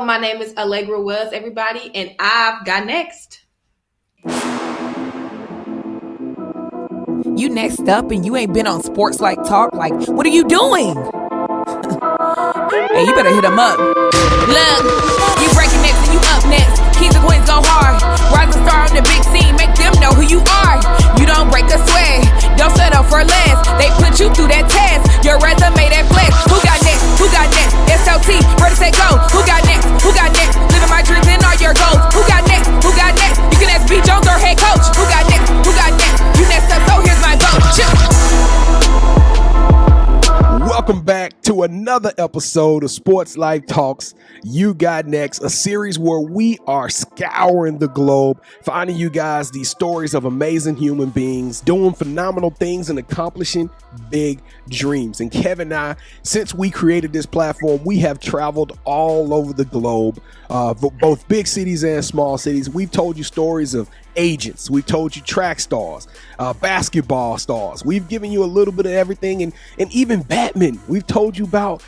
my name is Alaygra Wells, everybody, and I've got next. You next up and you ain't been on SportsLifeTalk. Like, what are you doing? Hey, you better hit him up. Look, you breaking next and you up next. Kings and queens go hard. Rise and star on the big scene. Make them know who you are. You don't break a sweat. Don't settle for less. They put you through that test. Your resume that flex. Who got next? Who got next? SLT, ready, set, go. Who got next? Who got next? Living my dreams and all your goals. Who got next? Who got next? You can ask B. Jones or head coach. Who got next? Who got next? You next up, so here's my vote. Welcome back to another episode of Sports Life Talks. You Got Next, a series where we are scouring the globe, finding you guys these stories of amazing human beings doing phenomenal things and accomplishing big dreams. And Kevin and I, since we created this platform, we have traveled all over the globe, both big cities and small cities. We've told you stories of agents. We've told you track stars, basketball stars. We've given you a little bit of everything, and even Batman. We've told you about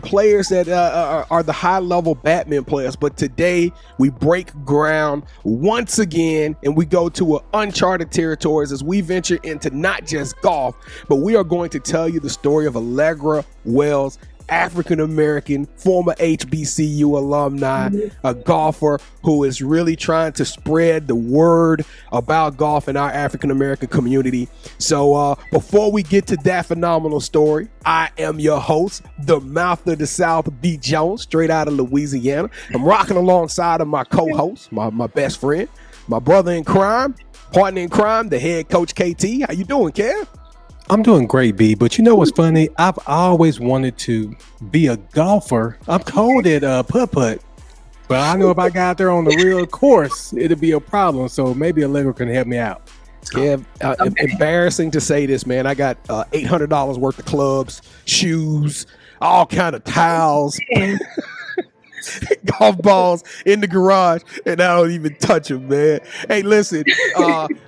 players that are the high-level Batman players. But today, we break ground once again, and we go to uncharted territories as we venture into not just golf, but we are going to tell you the story of Alaygra Wells, African-American, former HBCU alumni, a golfer who is really trying to spread the word about golf in our African-American community. So before we get to that phenomenal story, I am your host, the mouth of the South, B. Jones, straight out of Louisiana. I'm rocking alongside of my co-host, my best friend, my brother in crime, partner in crime, the head coach KT. How you doing, Kev? I'm doing great, B, but you know what's funny? I've always wanted to be a golfer. I'm cold at putt-putt, but I know if I got there on the real course, it'd be a problem. So maybe Alaygra can help me out. Kev, embarrassing to say this, man. I got $800 worth of clubs, shoes, all kind of towels, golf balls in the garage, and I don't even touch them, man. Hey, listen,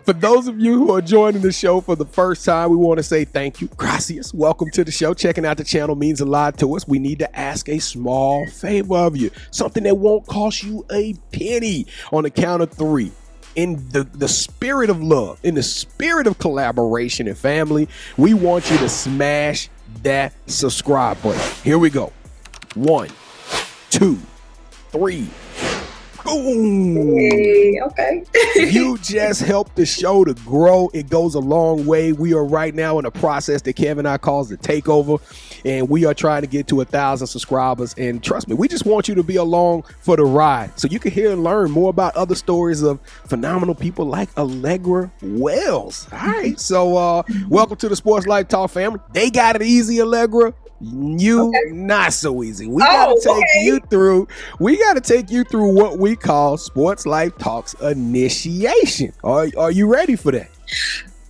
for those of you who are joining the show for the first time, we want to say thank you. Gracias. Welcome to the show. Checking out the channel means a lot to us. We need to ask a small favor of you, something that won't cost you a penny. On the count of three, in the spirit of love, in the spirit of collaboration and family, we want you to smash that subscribe button. Here we go. 1, 2, 3. Boom. Hey, okay. You just helped the show to grow. It goes a long way. We are right now in a process that Kevin and I calls the takeover, and we are trying to get to 1,000 subscribers. And trust me, we just want you to be along for the ride so you can hear and learn more about other stories of phenomenal people like Alaygra Wells. All right, so welcome to the Sports Life Talk family. They got it easy, Alaygra. Not so easy. We gotta take you through what we call Sports Life Talks initiation. Are you ready for that?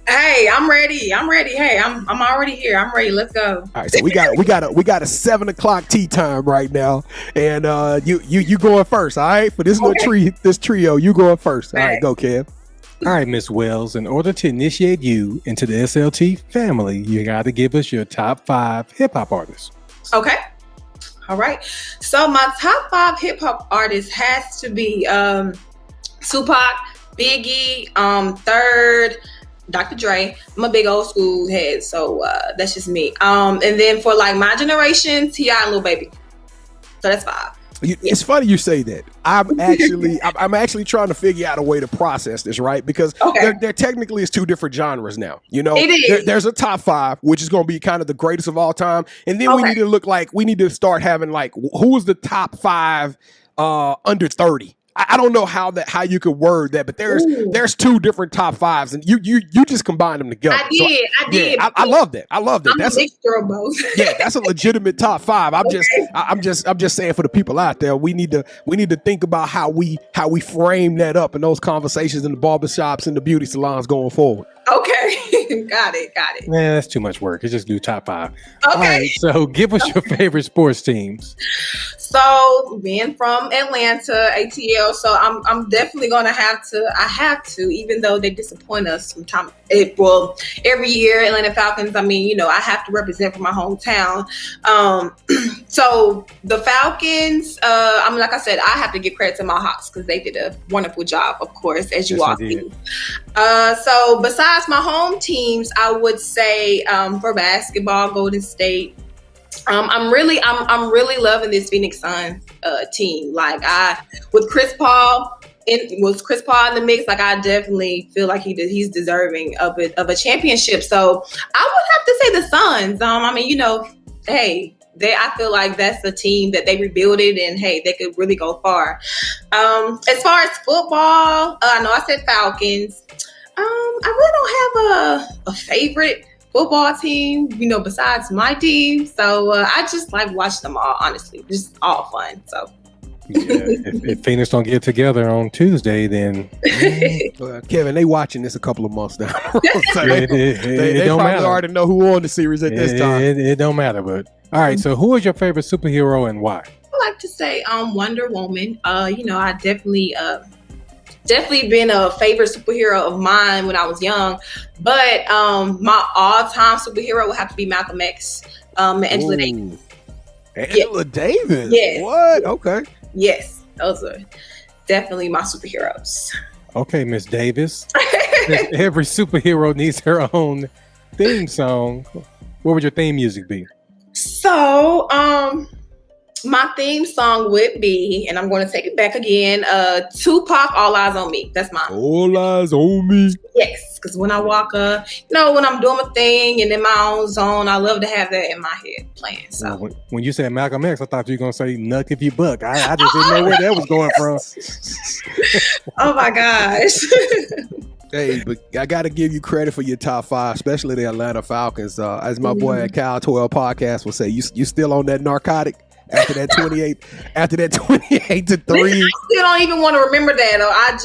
Hey, I'm ready. Hey, I'm already here. I'm ready. Let's go. All right, so we got a 7:00 tea time right now, and you going first. All right, for this this trio, you going first. All right, go, Kev. All right, Miss Wells, in order to initiate you into the SLT family, you got to give us your top 5 hip-hop artists. Okay. All right. So my top 5 hip-hop artists has to be Tupac, Biggie, Third, Dr. Dre. I'm a big old school head, so that's just me. And then for like my generation, T.I. and Lil Baby. So that's 5. It's funny you say that. I'm actually trying to figure out a way to process this, right? Because there technically is 2 different genres now. You know, there's a top 5, which is going to be kind of the greatest of all time, and then we need to start having like who's the top 5 under 30. I don't know how you could word that, but there's 2 different top 5s, and you just combine them together. I did. I love that. That's a mixture of both. Yeah, that's a legitimate top 5. I'm just saying for the people out there, we need to think about how we frame that up in those conversations in the barbershops and the beauty salons going forward. Okay. Okay. Got it. Man, that's too much work. Let's just do top 5. Okay. All right, so give us your favorite sports teams. So being from Atlanta, ATL, so I'm definitely gonna have to, even though they disappoint us from time. Every year, Atlanta Falcons. I mean, I have to represent for my hometown. So the Falcons. Like I said, I have to give credit to my Hawks because they did a wonderful job, of course, as you all see. So besides my home teams, I would say for basketball, Golden State. I'm really loving this Phoenix Suns team. Like with Chris Paul in the mix, like I definitely feel like he's deserving of a championship. So I would have to say the Suns. Hey, I feel like that's a team that they rebuilt it, and hey, they could really go far. As far as football, I know I said Falcons. I really don't have a favorite football team, besides my team. So I just like watch them all, honestly. Just all fun. So if Phoenix don't get together on Tuesday, then Kevin, they watching this a couple of months now. So it they don't probably matter. already know who won the series at this time. It don't matter. But all right, so who is your favorite superhero and why? I like to say Wonder Woman. I definitely been a favorite superhero of mine when I was young, but my all-time superhero would have to be Malcolm X, Angela Davis. Angela Davis? Yes. What? Okay. Yes, those are definitely my superheroes. Okay, Miss Davis. Every superhero needs her own theme song. What would your theme music be? So, my theme song would be, and I'm going to take it back again, Tupac, All Eyes on Me. That's mine. All Eyes on Me. Yes, because when I walk when I'm doing my thing and in my own zone, I love to have that in my head playing. So when you said Malcolm X, I thought you were going to say Nuck If You Buck. I just didn't know where that was going from. Oh my gosh. Hey, but I got to give you credit for your top 5, especially the Atlanta Falcons. As my boy at 𝐥𝐤𝐤 podcast will say, you still on that narcotic? After that 28 to 3. I still don't even want to remember that. Or I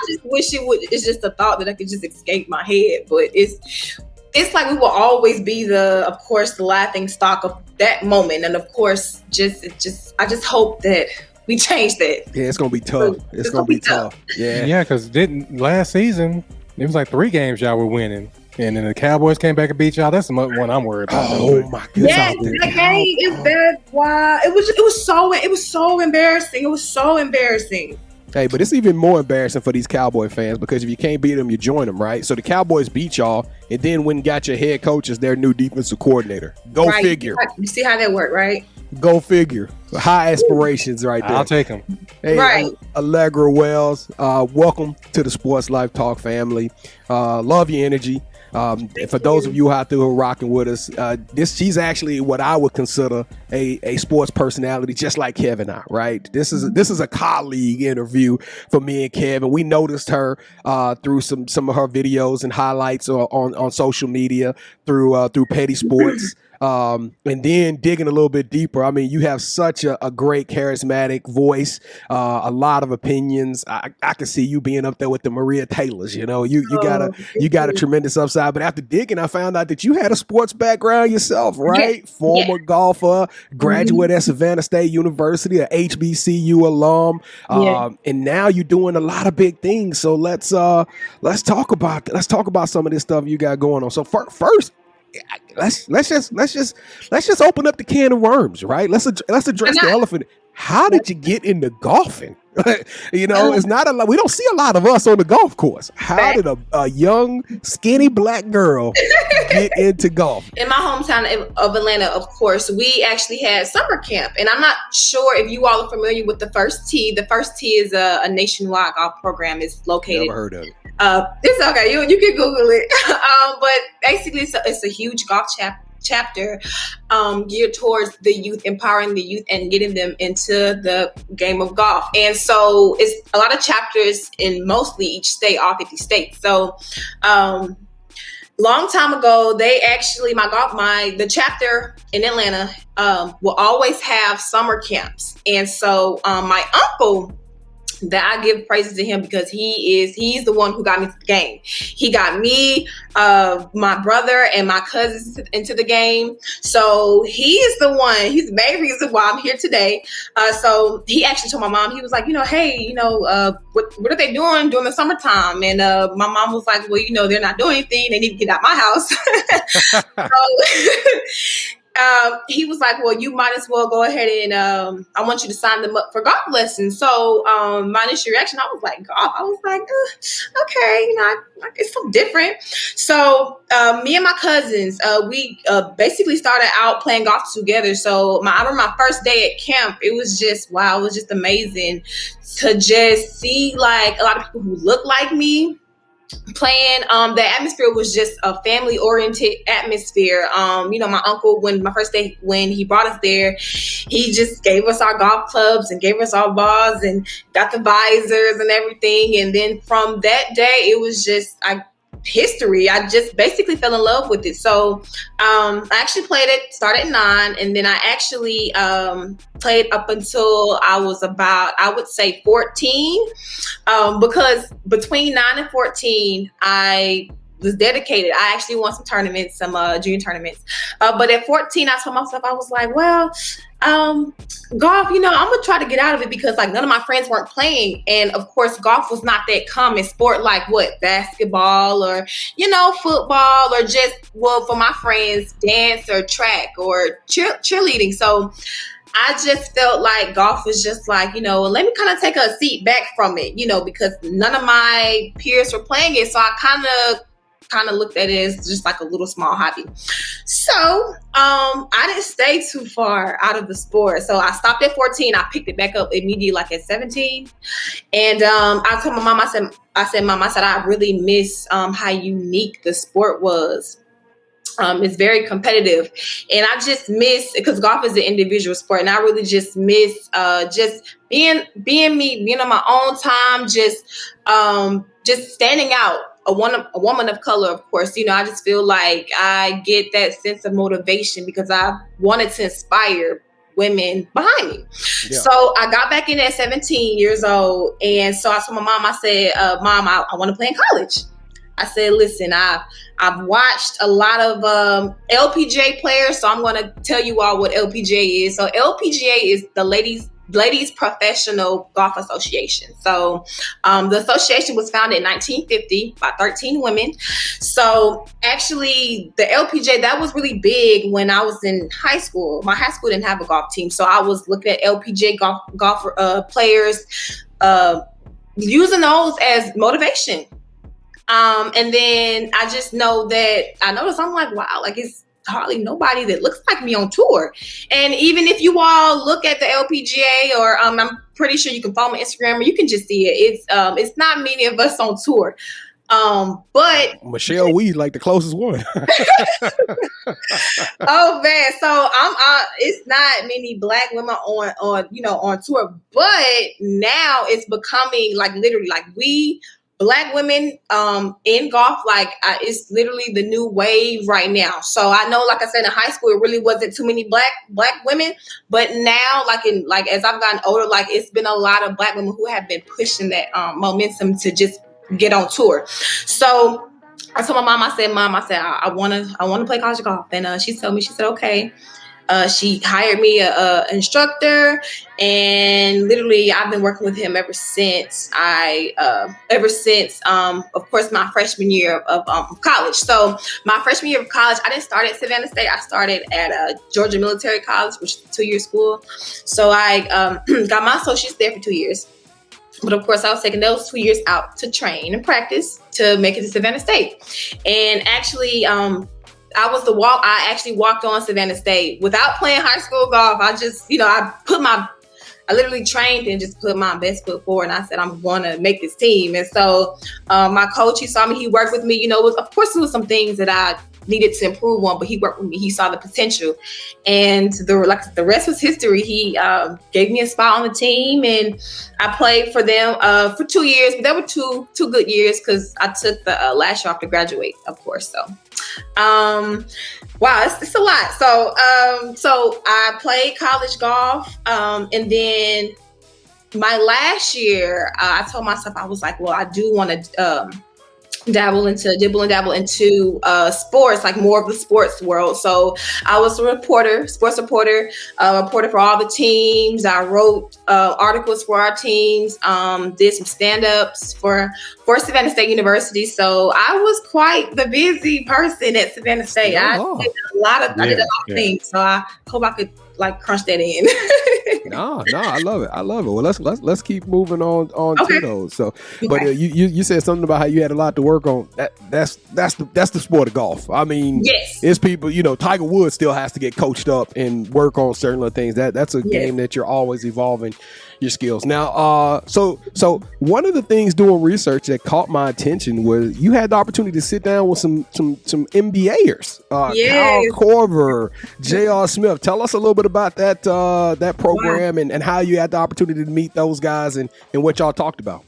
just wish it would. It's just a thought that I could just escape my head. But it's like we will always be of course, the laughing stock of that moment. And of course, I just hope that we change that. Yeah, it's gonna be tough. It's gonna be tough. Yeah, because last season it was like 3 games y'all were winning. And then the Cowboys came back and beat y'all. That's the one I'm worried about. Oh my goodness! Yes, that game is bad. Wow, it was so embarrassing. It was so embarrassing. Hey, but it's even more embarrassing for these Cowboy fans because if you can't beat them, you join them, right? So the Cowboys beat y'all, and then went and got your head coach as their new defensive coordinator. Go figure. You see how that worked, right? Go figure. High aspirations, right there. I'll take them. Hey, right. Alaygra Wells, welcome to the SportsLifeTalk family. Love your energy. For those of you out there who are rocking with us, she's actually what I would consider a sports personality, just like Kevin and I, right? This is a colleague interview for me and Kevin. We noticed her through some of her videos and highlights on social media through Petty Sports. And then digging a little bit deeper, I mean, you have such a great charismatic voice, a lot of opinions. I can see you being up there with the Maria Taylors. You got a tremendous upside. But after digging, I found out that you had a sports background yourself, right? Yeah. Former golfer, graduate at Savannah State University, a HBCU alum, and now you're doing a lot of big things. So let's talk about some of this stuff you got going on. So first. Let's just open up the can of worms, right? Let's address the elephant. How did you get into golfing? It's not a lot. We don't see a lot of us on the golf course. How did a young, skinny black girl get into golf? In my hometown of Atlanta, of course, we actually had summer camp. And I'm not sure if you all are familiar with the First Tee. The First Tee is a nationwide golf program. It's located. Never heard of it. It's okay. You can Google it. But basically, it's a huge golf chapter geared towards the youth, empowering the youth and getting them into the game of golf. And so it's a lot of chapters in mostly each state, all 50 states. So long time ago, they actually, the chapter in Atlanta will always have summer camps. And so my uncle that I give praises to him because he's the one who got me to the game. He got me, my brother and my cousins into the game. So he's the main reason why I'm here today. So he actually told my mom, he was like, hey, what are they doing during the summertime? And my mom was like, well, they're not doing anything. They need to get out my house. So he was like, well, you might as well go ahead and I want you to sign them up for golf lessons. So my initial reaction, I was like, golf? I was like, okay, it's something different. So me and my cousins, we basically started out playing golf together. So I remember my first day at camp, it was just, wow, it was just amazing to just see like a lot of people who look like me playing. The atmosphere was just a family oriented atmosphere. My uncle, when my first day, when he brought us there, he just gave us our golf clubs and gave us our balls and got the visors and everything. And then from that day, it was just history. I just basically fell in love with it. So I actually started at 9, and then I actually played up until I was about, I would say 14, because between 9 and 14, I was dedicated. I actually won some tournaments, some junior tournaments. But at 14, I told myself, I was like, well, golf, I'm gonna try to get out of it because like none of my friends weren't playing. And of course, golf was not that common sport like basketball or, football or just, for my friends, dance or track or cheerleading. So I just felt like golf was just like, let me kind of take a seat back from it, because none of my peers were playing it. So I kind of looked at it as just like a little small hobby. So I didn't stay too far out of the sport. So I stopped at 14. I picked it back up immediately, like at 17. And I told my mom, Mom, I really miss how unique the sport was. It's very competitive, and I just miss, because golf is an individual sport, and I really just miss just being me, being on my own time, just standing out. A woman of color, of course. I just feel like I get that sense of motivation because I wanted to inspire women behind me. Yeah. So I got back in at 17 years old, and so I told my mom, I said, Mom, I want to play in college. I said, listen, I've watched a lot of LPGA players, so I'm going to tell you all what LPGA is. So LPGA is the Ladies Professional Golf Association. So the association was founded in 1950 by 13 women. So actually, the LPGA, that was really big when I was in high school. My high school didn't have a golf team, so I was looking at LPGA golf players, using those as motivation. And then I just know that I noticed, I'm like, wow, like it's hardly nobody that looks like me on tour. And even if you all look at the LPGA, or I'm pretty sure you can follow my Instagram, or you can just see it. It's not many of us on tour. But Michelle Weed, like the closest one. Oh man, so it's not many black women on tour, but now it's becoming like literally like we Black women in golf, like it's literally the new wave right now. So I know, like I said, in high school, it really wasn't too many black women, but now, like as I've gotten older, like it's been a lot of black women who have been pushing that momentum to just get on tour. So I told my mom, I said, I want to play college golf, and she told me, she said, okay. She hired me a instructor, and literally I've been working with him ever since of course my freshman year of college. So my freshman year of college, I didn't start at Savannah State. I started at Georgia Military College, which is a 2-year school. So I got my associates there for 2 years. But of course, I was taking those 2 years out to train and practice to make it to Savannah State. And actually, I actually walked on Savannah State without playing high school golf. I just, I literally trained and just put my best foot forward. And I said, I'm going to make this team. And so my coach, he saw me, he worked with me, of course, there was some things that I needed to improve on, but he worked with me. He saw the potential, and the rest was history. He gave me a spot on the team, and I played for them for 2 years, but they were two good years because I took the last year off to graduate, of course. So, wow, it's a lot. So I played college golf, and then my last year, I told myself, I was like, well, I do want to dibble into sports, like more of the sports world. So I was a sports reporter for all the teams. I wrote articles for our teams, did some stand-ups for Savannah State University. So I was quite the busy person at Savannah State. I did a lot of things. So I hope I could like crunch that in. No, I love it. Well, let's keep moving on to those. So, but you said something about how you had a lot to work on. That's the sport of golf. I mean, yes, it's people. Tiger Woods still has to get coached up and work on certain things. That's a game that you're always evolving your skills. Now, so one of the things doing research that caught my attention was you had the opportunity to sit down with some MBAers, Kyle Korver, J.R. Smith. Tell us a little bit about that program and how you had the opportunity to meet those guys and what y'all talked about.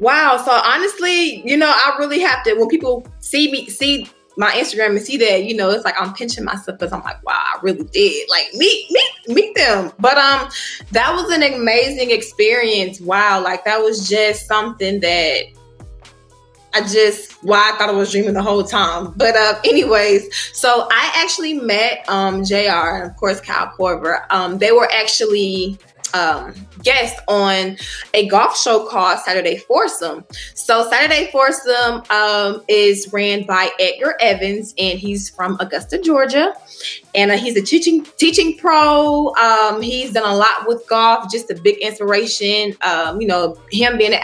Wow. So honestly, I really have to, when people see my Instagram and see that, it's like I'm pinching myself because I'm like, wow, I really did like meet them. But that was an amazing experience. Wow, like that was just something that I thought I was dreaming the whole time. But anyways, so I actually met JR and of course Kyle Korver. They were actually guest on a golf show called Saturday Foursome. So Saturday Foursome is ran by Edgar Evans, and he's from Augusta, Georgia. And he's a teaching pro. He's done a lot with golf, just a big inspiration. Him being an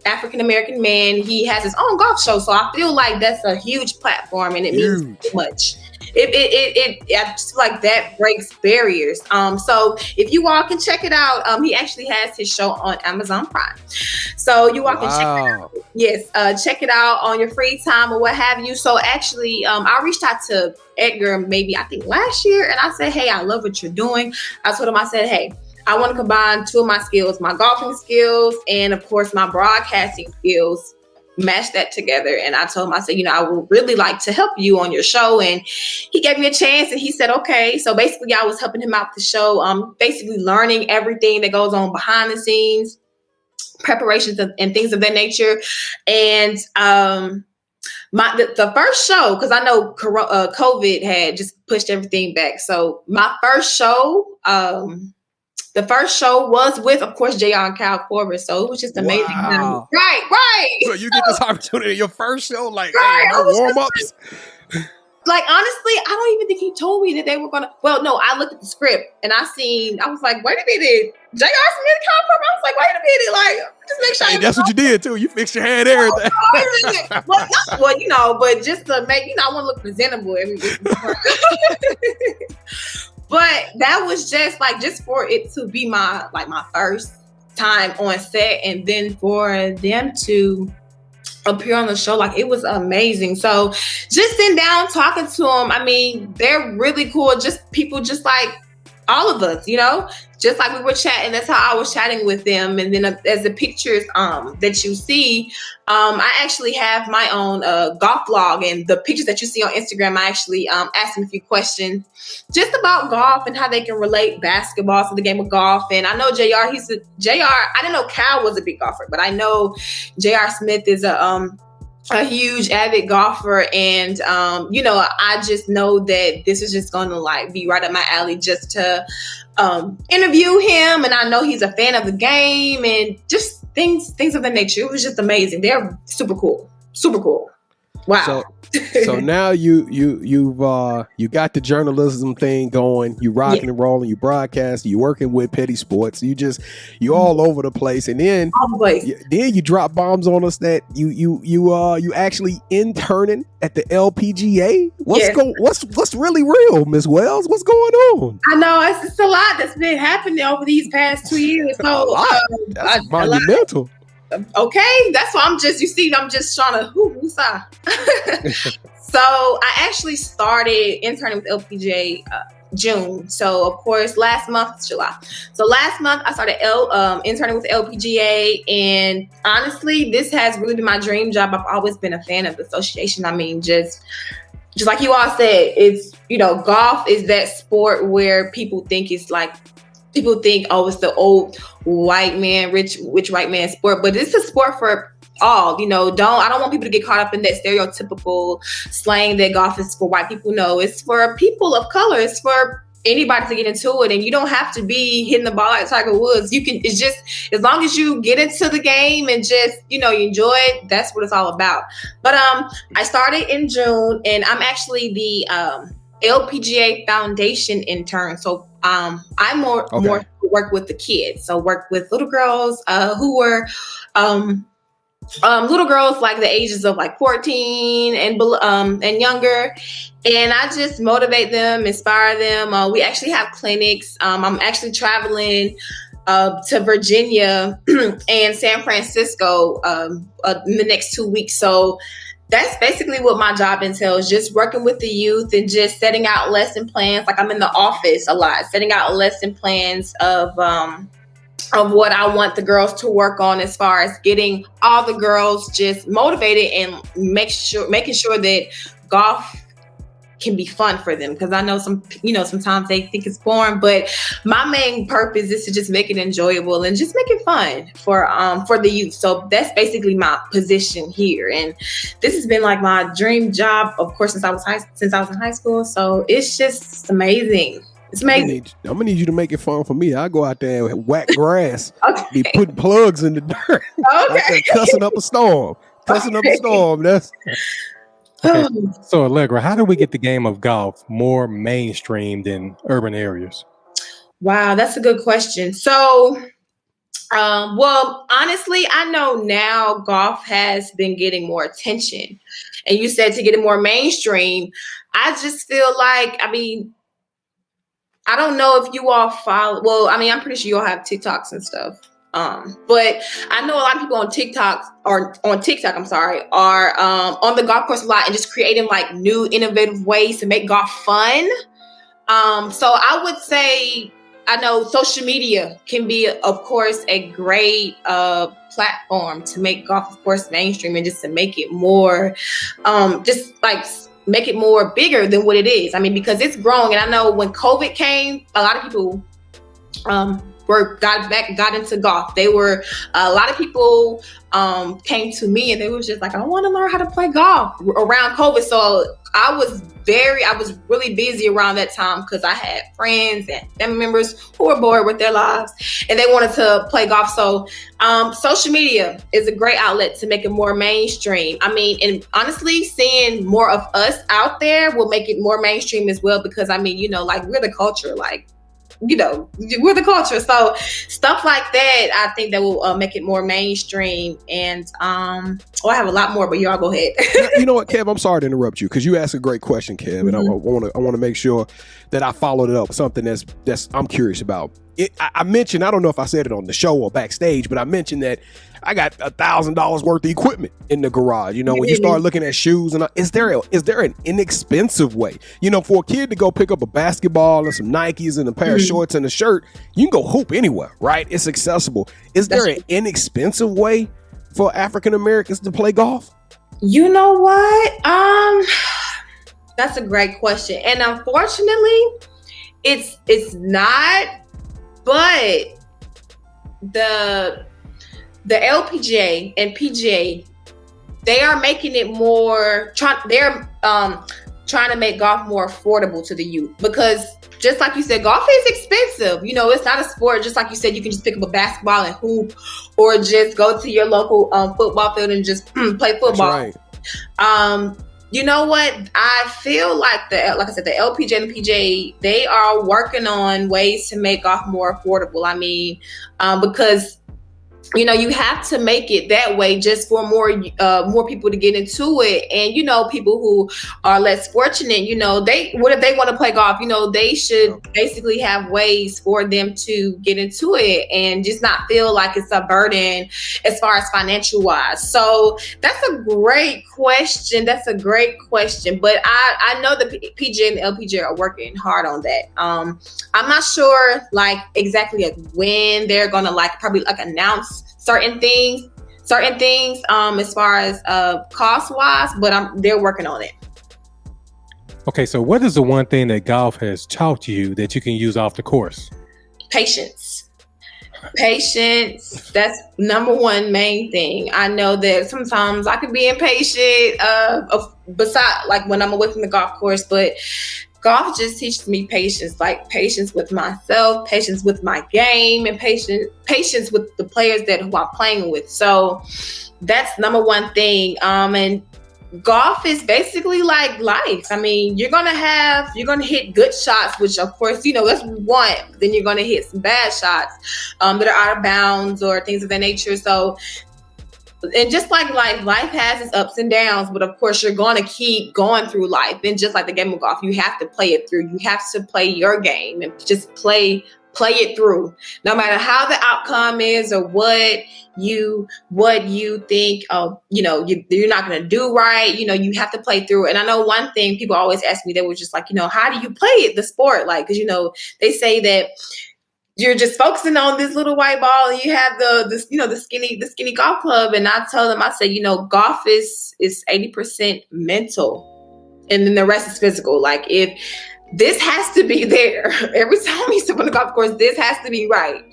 African American man, he has his own golf show. So I feel like that's a huge platform, and it means so much. I just feel like that breaks barriers. So if you all can check it out, he actually has his show on Amazon Prime. So you all can check it out. Yes, check it out on your free time or what have you. So actually, I reached out to Edgar maybe I think last year, and I said, hey, I love what you're doing. I told him, I said, hey, I want to combine two of my skills, my golfing skills and of course my broadcasting skills. Match that together. And I told him, I said, I would really like to help you on your show. And he gave me a chance and he said, okay. So basically I was helping him out with the show, basically learning everything that goes on behind the scenes, preparations and things of that nature. And the first show, because I know COVID had just pushed everything back. So my first show, the first show was with, of course, JR and Kyle Korver. So it was just amazing. Wow. Right. So you get this opportunity, your first show, like, hey, no warm-ups? Like, honestly, I don't even think he told me that they were going to. Well, no, I looked at the script and I was like, wait a minute. JR Smith, Kyle Korver. I was like, wait a minute. Like, just make sure. Hey, that's what you did, too. You fixed your hair and everything. But just to make, I want to look presentable every week. But that was just for it to be my first time on set, and then for them to appear on the show, like it was amazing. So just sitting down talking to them, I mean, they're really cool. Just people, just like all of us, just like we were chatting. That's how I was chatting with them. And then as the pictures that you see, I actually have my own golf vlog, and the pictures that you see on Instagram, I actually asked them a few questions just about golf and how they can relate basketball to the game of golf. And I know JR, I didn't know Cal was a big golfer, but I know JR Smith is a huge avid golfer, and I just know that this is just going to be right up my alley just to interview him. And I know he's a fan of the game and just things of that nature. It was just amazing. They're super cool. Wow. So now you got the journalism thing going. You rocking and rolling. You broadcast. You working with Petty Sports. You all over the place. And then you drop bombs on us that you actually interning at the Lpga. What's really real, Ms. Wells? What's going on? I know it's a lot that's been happening over these past 2 years. So that's monumental. Okay, that's why I'm just trying to woosah. So I actually started interning with Lpga June. So of course last month is July. So last month I started interning with Lpga, and honestly, this has really been my dream job. I've always been a fan of the association. I mean, just like you all said, it's golf is that sport where people think it's like people think, oh, it's the old white man, rich white man sport, but it's a sport for all. I don't want people to get caught up in that stereotypical slang that golf is for white people. No, it's for people of color. It's for anybody to get into it, and you don't have to be hitting the ball like Tiger Woods. It's just, as long as you get into the game and just, you enjoy it, that's what it's all about. But I started in June, and I'm actually the Lpga Foundation intern. So I more work with the kids. So work with little girls who were little girls like the ages of like 14 and younger, and I just motivate them, inspire them. We actually have clinics. I'm actually traveling to Virginia and San Francisco in the next 2 weeks. So that's basically what my job entails, just working with the youth and just setting out lesson plans. Like, I'm in the office a lot, setting out lesson plans of what I want the girls to work on, as far as getting all the girls just motivated and making sure that golf can be fun for them. Because I know sometimes they think it's boring, but my main purpose is to just make it enjoyable and just make it fun for the youth. So that's basically my position here, and this has been like my dream job, of course, since I was in high school. So it's just amazing. It's amazing. I'm gonna need you to make it fun for me. I go out there and whack grass, Okay. be putting plugs in the dirt, Okay. cussing up a storm. That's Okay. So, Alaygra, how do we get the game of golf more mainstreamed in urban areas? Wow, that's a good question. So, well, honestly, I know now golf has been getting more attention, and you said to get it more mainstream. I just feel like, I don't know if you all follow. Well, I'm pretty sure you all have TikToks and stuff. But I know a lot of people on TikTok are on the golf course a lot and just creating like new innovative ways to make golf fun. So I would say, I know social media can be, of course, a great platform to make golf, of course, mainstream, and just to make it more, make it more bigger than what it is. Because it's growing. And I know when COVID came, a lot of people got into golf. A lot of people came to me and they was just like, I want to learn how to play golf around COVID. So I was really busy around that time, because I had friends and family members who were bored with their lives and they wanted to play golf. So social media is a great outlet to make it more mainstream. And honestly, seeing more of us out there will make it more mainstream as well, because we're the culture, we're the culture. So stuff like that, I think that will make it more mainstream. And I have a lot more, but y'all go ahead. You know what, Kev? I'm sorry to interrupt you, because you asked a great question, Kev, and I want to make sure that I followed it up with something that's I'm curious about. I mentioned, I don't know if I said it on the show or backstage, but I mentioned that I got $1,000 worth of equipment in the garage. When you start looking at shoes, and is there an inexpensive way? For a kid to go pick up a basketball and some Nikes and a pair of shorts and a shirt, you can go hoop anywhere, right? It's accessible. Is there an inexpensive way for African Americans to play golf? You know what? That's a great question, and unfortunately, it's not. But the Lpga and PGA, they are making it more. They're trying to make golf more affordable to the youth, because just like you said, golf is expensive. It's not a sport. Just like you said, you can just pick up a basketball and hoop, or just go to your local football field and just play football. That's right. You know what? I feel like the Lpga and the PGA, they are working on ways to make golf more affordable. Because you have to make it that way just for more people to get into it. And people who are less fortunate, what if they want to play golf? They should basically have ways for them to get into it and just not feel like it's a burden as far as financial wise. So that's a great question. But I know the PGA and the Lpga are working hard on that. I'm not sure exactly when they're gonna probably announce certain things as far as cost wise, but they're working on it. Okay, so what is the one thing that golf has taught you that you can use off the course? Patience. Patience. That's number one main thing. I know that sometimes I can be impatient. Besides, like when I'm away from the golf course, but golf just teaches me patience. Like patience with myself, patience with my game, and patience with the players who I'm playing with. So that's number one thing. And golf is basically like life. I mean, you're gonna hit good shots, which of course, that's what we want. Then you're gonna hit some bad shots that are out of bounds or things of that nature. So, and just like life has its ups and downs, but of course you're gonna keep going through life. And just like the game of golf, you have to play it through. You have to play your game and just play it through, no matter how the outcome is or what you think you're not going to do right. You have to play through. And I know one thing people always ask me, they were just like, how do you play it, the sport? Like, because they say that you're just focusing on this little white ball and you have the skinny golf club. And I tell them, I say, golf is 80% mental and then the rest is physical. Like if this has to be there. Every time you step on the golf course, this has to be right.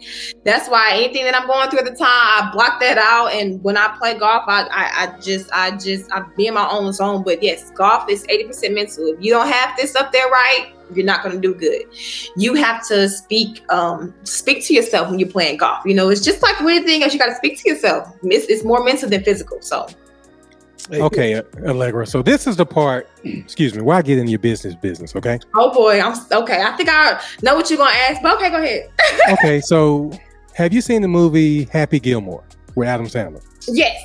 That's why anything that I'm going through at the time, I block that out. And when I play golf, I be in my own zone. But yes, golf is 80% mental. If you don't have this up there right, you're not going to do good. You have to speak to yourself when you're playing golf. It's just like anything else. You got to speak to yourself. It's more mental than physical. So. Okay, Alaygra. So this is the part, where I get in your business, okay? Oh boy, okay. I think I know what you're gonna ask, but okay, go ahead. Okay, so have you seen the movie Happy Gilmore with Adam Sandler? Yes.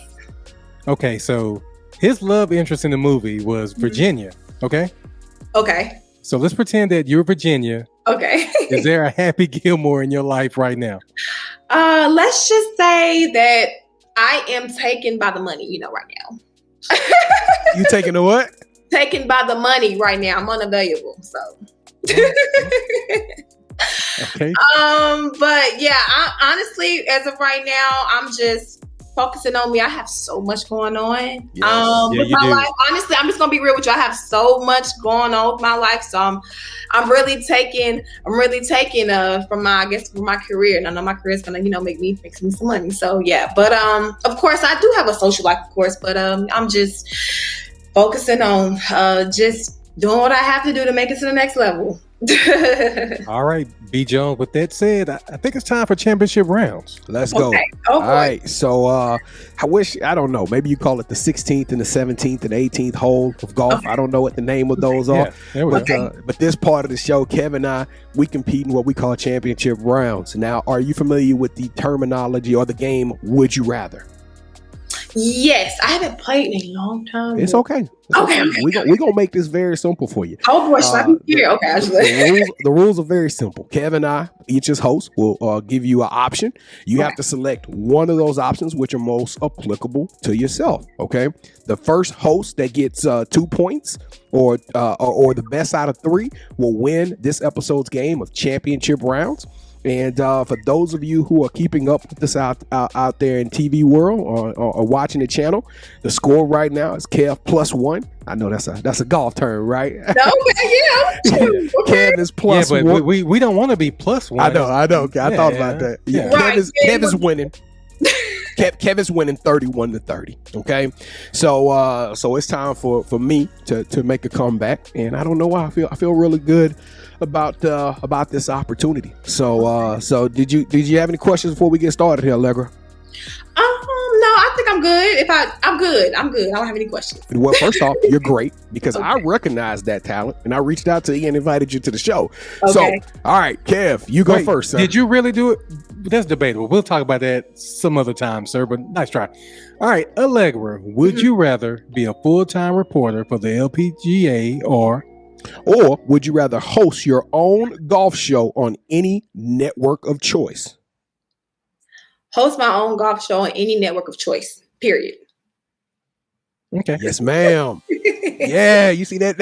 Okay, so his love interest in the movie was Virginia, okay? Okay. So let's pretend that you're Virginia. Okay. Is there a Happy Gilmore in your life right now? Let's just say that I am taken by the money, right now. You taking the what? Taken by the money right now. I'm unavailable. So. Okay. But yeah, honestly, as of right now, I'm just focusing on me. I have so much going on. Yes. With my life. Honestly, I'm just gonna be real with you. I have so much going on with my life. So I'm really taking from my career. And I know my career is gonna, make me some money. So yeah. But of course I do have a social life, of course, but I'm just focusing on just doing what I have to do to make it to the next level. All right, B. Jones. With that said, I think it's time for championship rounds. Let's go. Okay. Oh, all right. So I don't know. Maybe you call it the 16th and the 17th and 18th hole of golf. Okay. I don't know what the name of those are. But this part of the show, Kevin and I, we compete in what we call championship rounds. Now, are you familiar with the terminology or the game Would You Rather? Yes, I haven't played in a long time. It's okay. Okay. We're gonna make this very simple for you. Oh boy, should I be here? Okay, the rules are very simple. Kevin and I, each as hosts, will give you an option. You have to select one of those options which are most applicable to yourself. Okay. The first host that gets 2 points or the best out of 3 will win this episode's game of championship rounds. And for those of you who are keeping up with this out there in TV world or watching the channel, the score right now is Kev +1. I know that's a golf term, right? No, yeah. Kev is +1. Yeah, but we don't want to be +1. I know. I thought about that. Yeah. Right. Kev is winning. Kevin's winning 31-30. Okay, so it's time for me to make a comeback, and I don't know why I feel really good about this opportunity. So did you have any questions before we get started here, Alaygra? No, I think I'm good. I'm good. I don't have any questions. Well, first off, you're great because I recognize that talent and I reached out to you and invited you to the show. Okay. So, all right, Kev, you go first, sir. Did you really do it? That's debatable. We'll talk about that some other time, sir, but nice try. All right, Alaygra, would you rather be a full-time reporter for the Lpga or would you rather host your own golf show on any network of choice? Host my own golf show on any network of choice, period. Okay. Yes, ma'am. Yeah, you see that?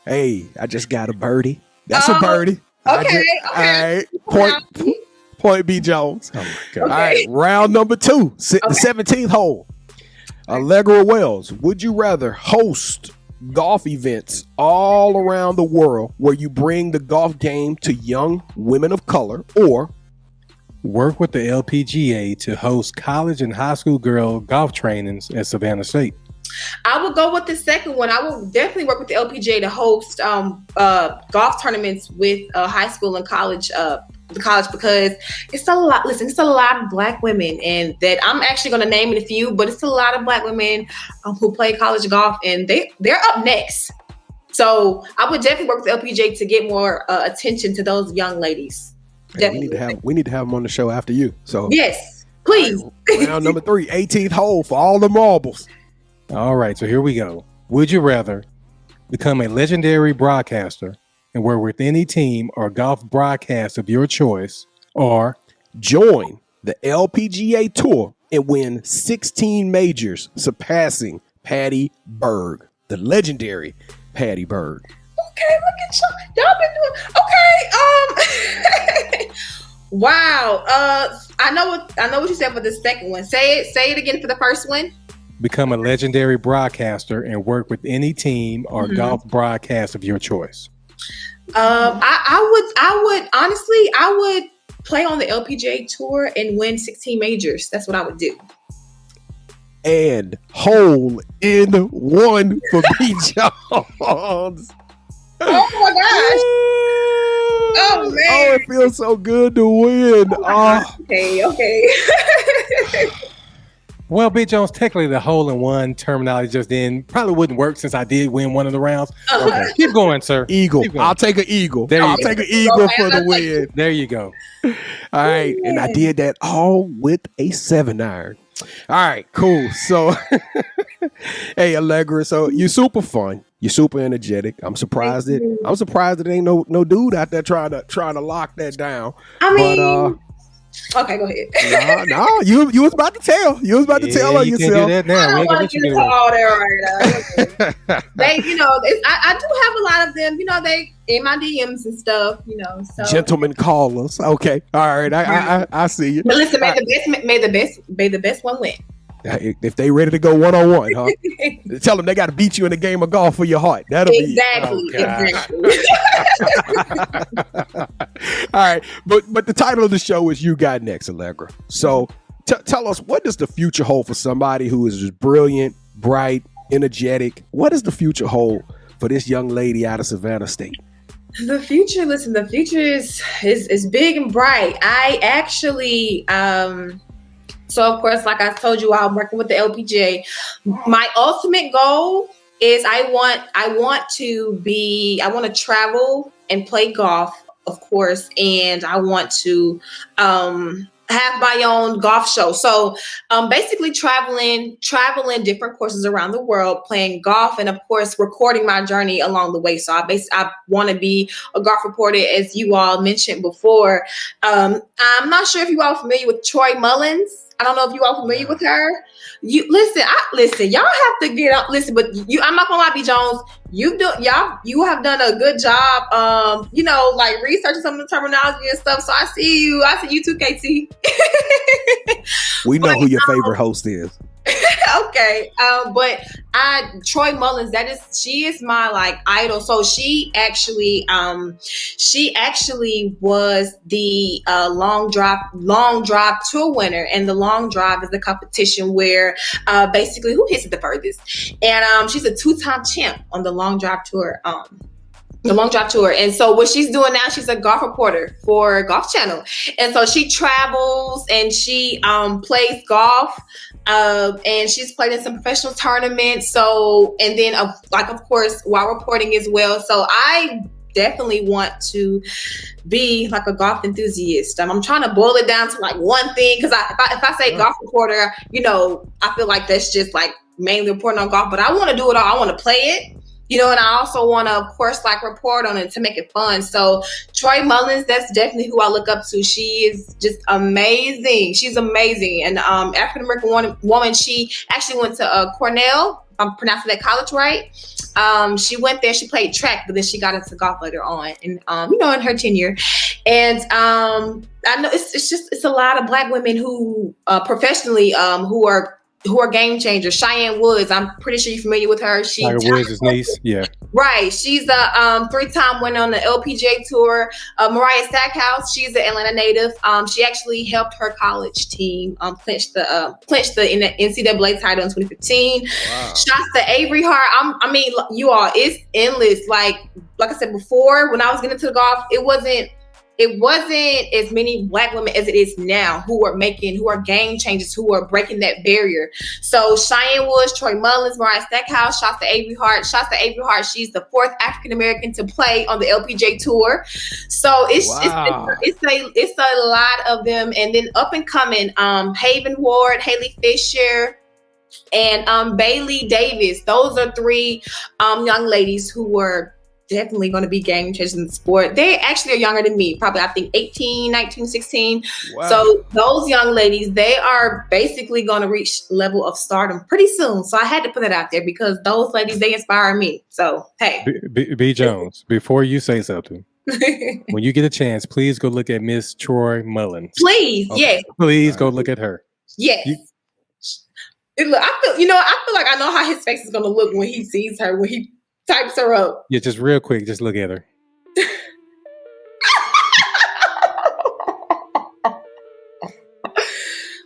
Hey, I just got a birdie. That's a birdie. Okay. All right. Point B. Jones. Oh, my God. Okay. All right, round number 2, the 17th hole. Alaygra Wells, would you rather host golf events all around the world where you bring the golf game to young women of color, or work with the Lpga to host college and high school girl golf trainings at Savannah State? I would go with the second one. I will definitely work with the LPGA to host golf tournaments with high school and college, because it's a lot. Listen, it's a lot of Black women, and that I'm actually going to name it a few, but it's a lot of Black women who play college golf, and they're up next. So I would definitely work with the LPGA to get more attention to those young ladies. Hey, we need to have them on the show after you. So yes, please. Round number 3, 18th hole for all the marbles. All right, so here we go. Would you rather become a legendary broadcaster and work with any team or golf broadcast of your choice, or join the LPGA Tour and win 16 majors, surpassing Patty Berg, the legendary Patty Berg? Okay, look at y'all been doing okay. Wow. I know what you said for the second one. Say it again for the first one. become a legendary broadcaster and work with any team or golf broadcast of your choice? I would honestly play on the LPGA Tour and win 16 majors. That's what I would do. And hole in one for B. Jones. Oh my gosh. Oh man. Oh, it feels so good to win. Okay. Well, B. Jones, technically the hole in one terminology just then probably wouldn't work since I did win one of the rounds. Okay. Keep going, sir. Eagle. Keep going. I'll take an eagle. I'll take an eagle for the win. There you go. All right. And I did that all with a 7-iron. All right, cool. So, hey, Alaygra, so you're super fun. You're super energetic. I'm surprised that ain't no dude out there trying to lock that down. I mean, okay, go ahead. No, you was about to tell. You was about to tell her you yourself. Can't do that now. I don't want to get into all that right now. They, I do have a lot of them. They in my DMs and stuff. So Gentlemen callers. Okay, all right. I see you. But listen, may the best one win. If they ready to go 1-on-1, huh? Tell them they got to beat you in a game of golf for your heart. That'll exactly. All right, but the title of the show is "You Got Next," Alaygra. So tell us, what does the future hold for somebody who is just brilliant, bright, energetic? What does the future hold for this young lady out of Savannah State? The future is big and bright. I actually so of course, like I told you, I'm working with the LPGA. My ultimate goal is I want to travel and play golf, of course, and I want to have my own golf show. So basically traveling different courses around the world, playing golf, and of course recording my journey along the way. So I want to be a golf reporter, as you all mentioned before. I'm not sure if you all are familiar with Troy Mullins. I don't know if you all familiar with her. You listen. Y'all have to get up. Listen, but I'm not gonna lie, B. Jones. You have done a good job. Like researching some of the terminology and stuff. So I see you too, KT. We know who your favorite host is. Okay. But Troy Mullins, she is my like idol. So she actually was the long drive tour winner, and the long drive is the competition where basically who hits it the furthest, and she's a 2-time champ on the long drive tour. The long drive tour. And so what she's doing now, she's a golf reporter for Golf Channel. And so she travels and she plays golf. And she's played in some professional tournaments. So, and then of course, while reporting as well. So I definitely want to be like a golf enthusiast. I'm trying to boil it down to like one thing. Cause if I say golf reporter, I feel like that's just like mainly reporting on golf, but I want to do it all. I want to play it. And I also want to, of course, like report on it to make it fun. So Troy Mullins, that's definitely who I look up to. She is just amazing. She's amazing. And African-American woman, she actually went to Cornell, if I'm pronouncing that college right. She went there, she played track, but then she got into golf later on. And, in her tenure. And I know it's a lot of Black women who professionally, who are who are game changers. Cheyenne Woods, I'm pretty sure you're familiar with her. Tiger Woods' niece, yeah. Right. She's a 3-time winner on the Lpga tour. Sareea Freeman, she's an Atlanta native. She actually helped her college team clinch the NCAA title in 2015. Wow. Shots to Avery Hart. I mean, you all, it's endless. Like I said before, when I was getting into the golf, it wasn't as many Black women as it is now who are game changers, who are breaking that barrier. So Cheyenne Woods, Troy Mullins, Sareea Freeman, shots to Avery Hart. She's the 4th African American to play on the Lpga tour. So it's a lot of them. And then up and coming, Haven Ward, Haley Fisher, and Bailey Davis. Those are 3 young ladies who were definitely going to be game changers in the sport. They actually are younger than me, probably I think 18, 19, 16. Wow. So those young ladies, they are basically going to reach level of stardom pretty soon. So I had to put that out there because those ladies, they inspire me. So, hey. B. Jones, before you say something, when you get a chance, please go look at Miss Troy Mullins. Please, okay. Yes. Please go look at her. Yes. I feel like I know how his face is going to look when he sees her, when he types her up. Yeah, just real quick, just look at her.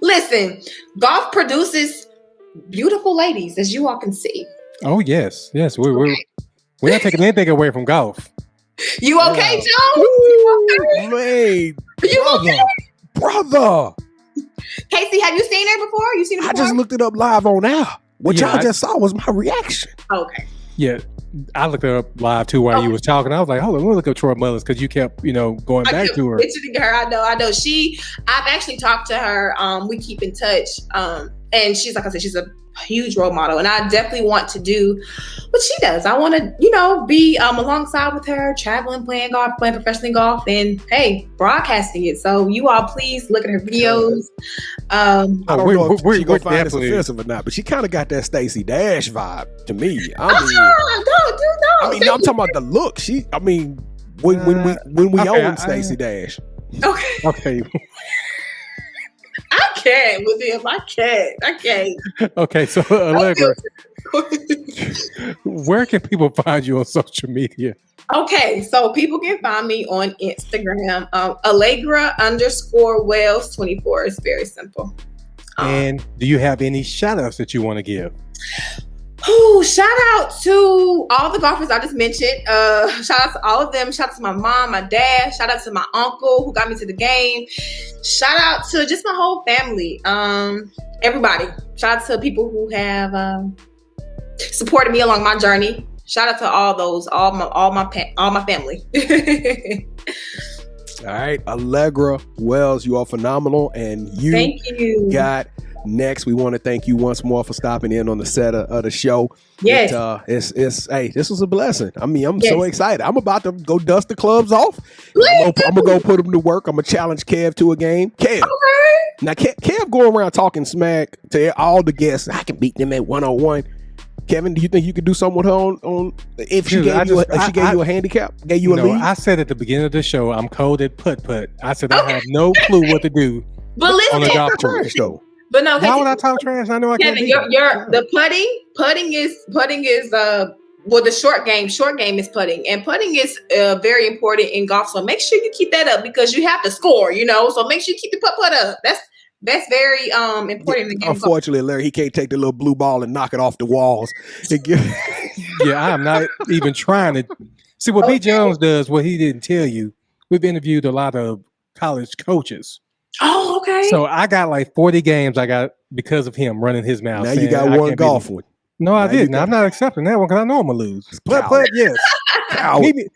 Listen, golf produces beautiful ladies, as you all can see. Oh yes, we're not taking anything away from golf. You okay, Joe? You okay? Brother. Casey, have you seen her before? I just looked it up live on air. What y'all just saw was my reaction. Okay. Yeah. I looked her up live too while you was talking. I was like, hold on, let me look up Troy Mullins because you kept, going back to her. Mentioning her, I know. I've actually talked to her. We keep in touch. And she's, like I said, she's a huge role model. And I definitely want to do what she does. I want to, be alongside with her, traveling, playing professionally golf, and hey, broadcasting it. So you all please look at her videos. I don't know if she gonna find this offensive or not, but she kind of got that Stacey Dash vibe to me. No. I'm talking about the look. When we own Stacey Dash. Okay. I can't with him. I can't. Okay, so Alaygra, where can people find you on social media? Okay, so people can find me on Instagram, Alaygra _Wells 24. It's very simple. And do you have any shout outs that you want to give? Shout out to all the golfers I just mentioned. Shout out to all of them. Shout out to my mom, my dad. Shout out to my uncle who got me to the game. Shout out to just my whole family. Everybody. Shout out to people who have supported me along my journey. Shout out to all my family. All right, Alaygra Wells, you are phenomenal, and thank you. Got next. We want to thank you once more for stopping in on the set of the show. Yes, this was a blessing. I'm so excited. I'm about to go dust the clubs off. I'm gonna go put them to work. I'm gonna challenge Kev to a game. Kev. Okay. Now Kev going around talking smack to all the guests. I can beat them at 1-on-1. Kevin, do you think you could do something with her on if she gave you a handicap? Gave you a lead? I said at the beginning of the show, I'm cold at putt. I said I have no clue what to do on the golf course. But no, why would I talk trash? I know I can't. Kevin, the putting is the short game is putting, and putting is very important in golf. So make sure you keep that up because you have to score. So make sure you keep the putt up. That's very important. Yeah, unfortunately, Larry, he can't take the little blue ball and knock it off the walls. Yeah, I'm not even trying to. See, what B. Jones does, what he didn't tell you, we've interviewed a lot of college coaches. Oh, okay. So I got like 40 games I got because of him running his mouth. Now you got one golf one. No, I didn't. I'm not accepting that one because I know I'm going to lose. Putt, yes. Meet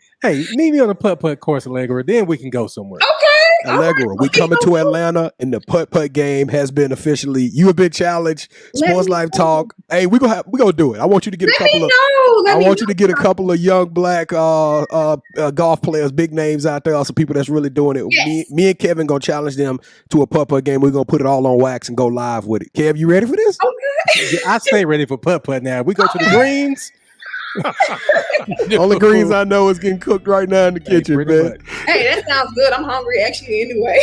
me on the putt course, Alaygra. Then we can go somewhere. Okay. Alaygra, we coming to Atlanta, and the putt game has been officially. You have been challenged. Sports Life Talk. Hey, we gonna do it. I want you to get a couple of young black golf players, big names out there, some people that's really doing it. Yes. Me and Kevin gonna challenge them to a putt game. We're gonna put it all on wax and go live with it. Kev, you ready for this? Okay. I stay ready for putt now. We go to the greens. Only greens I know is getting cooked right now in the kitchen, man. Hey, that sounds good. I'm hungry actually anyway.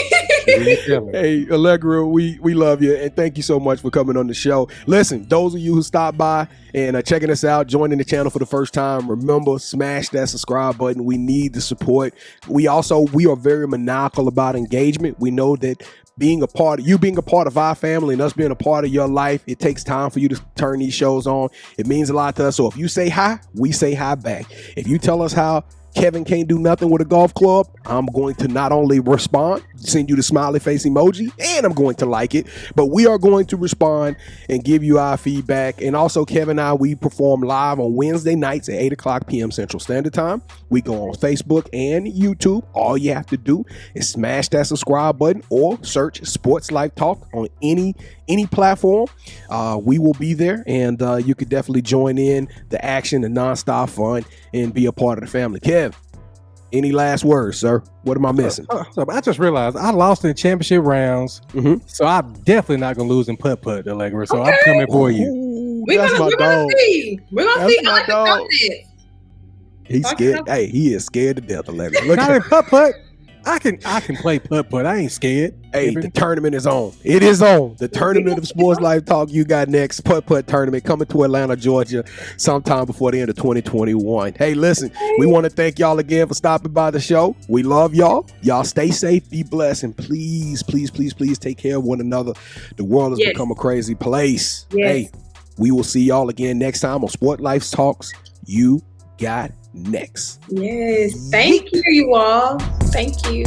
Hey, Alaygra, we love you and thank you so much for coming on the show. Listen, those of you who stopped by and checking us out, joining the channel for the first time, remember, smash that subscribe button. We need the support. We are very maniacal about engagement. We know that being a part of our family and us being a part of your life, it takes time for you to turn these shows on. It means a lot to us. So if you say hi, we say hi back. If you tell us how Kevin can't do nothing with a golf club, I'm going to not only respond, send you the smiley face emoji, and I'm going to like it, but we are going to respond and give you our feedback. And also, Kevin and I, we perform live on Wednesday nights at 8 o'clock p.m. Central Standard Time. We go on Facebook and YouTube. All you have to do is smash that subscribe button or search Sports Life Talk on any platform. We will be there, and you could definitely join in the action, the nonstop fun, and be a part of the family. Kev, any last words, sir? What am I missing? So I just realized I lost in the championship rounds, so I'm definitely not gonna lose in putt-putt, Alaygra. So I'm coming for you. Ooh, We're that's my dog. see. We're gonna see. I like to know this. He's scared. Hey, he is scared to death, Alaygra. Look Not at in putt-putt. I can play putt-putt. I ain't scared. Hey, the tournament is on. It is on. The tournament of Sports Life Talk you got next. Putt-putt tournament coming to Atlanta, Georgia sometime before the end of 2021. Hey, listen, we want to thank y'all again for stopping by the show. We love y'all. Y'all stay safe, be blessed, and please, please, please, please take care of one another. The world has become a crazy place. Yes. Hey, we will see y'all again next time on Sport Life Talks You Got Next. Yes. Thank you all. Thank you.